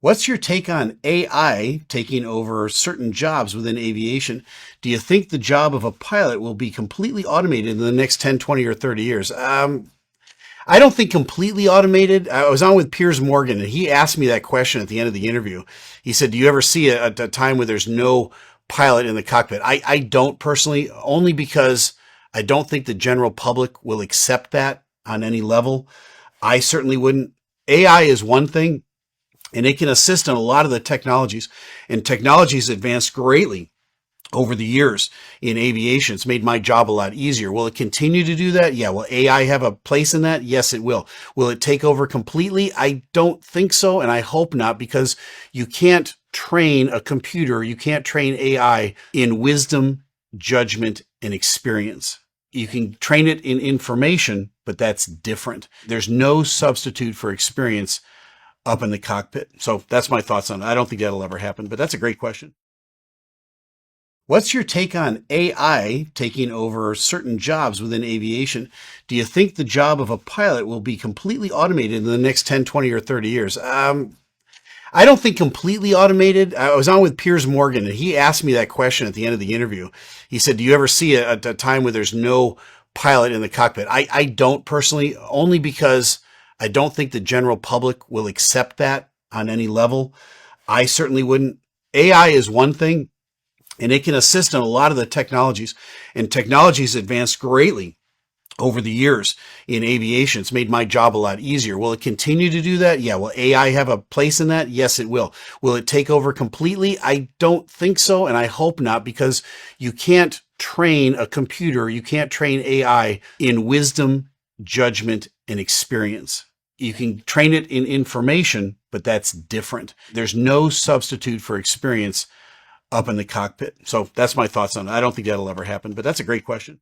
What's your take on AI taking over certain jobs within aviation? Do you think the job of a pilot will be completely automated in the next 10, 20, or 30 years? I don't think completely automated. I was on with Piers Morgan, and he asked me that question at the end of the interview. He said, "Do you ever see a time where there's no pilot in the cockpit?" I don't personally, only because I don't think the general public will accept that on any level. I certainly wouldn't. AI is one thing, and it can assist in a lot of the technologies, and technology's advanced greatly over the years in aviation. It's made my job a lot easier. Will it continue to do that? Yeah. Will AI have a place in that? Yes, it will. Will it take over completely? I don't think so, and I hope not, because you can't train a computer, you can't train AI in wisdom, judgment, and experience. You can train it in information, but that's different. There's no substitute for experience up in the cockpit. So that's my thoughts on it. I don't think that'll ever happen, but that's a great question. What's your take on AI taking over certain jobs within aviation? Do you think the job of a pilot will be completely automated in the next 10, 20, or 30 years? I don't think completely automated. I was on with Piers Morgan, and he asked me that question at the end of the interview. He said, "Do you ever see a time where there's no pilot in the cockpit?" I don't personally, only because I don't think the general public will accept that on any level. I certainly wouldn't. AI is one thing, and it can assist in a lot of the technologies, and technology's advanced greatly over the years in aviation. It's made my job a lot easier. Will it continue to do that? Yeah. Will AI have a place in that? Yes, it will. Will it take over completely? I don't think so, and I hope not, because you can't train a computer, you can't train AI in wisdom, judgment, and experience. You can train it in information, but that's different. There's no substitute for experience up in the cockpit. So that's my thoughts on it. I don't think that'll ever happen, but that's a great question.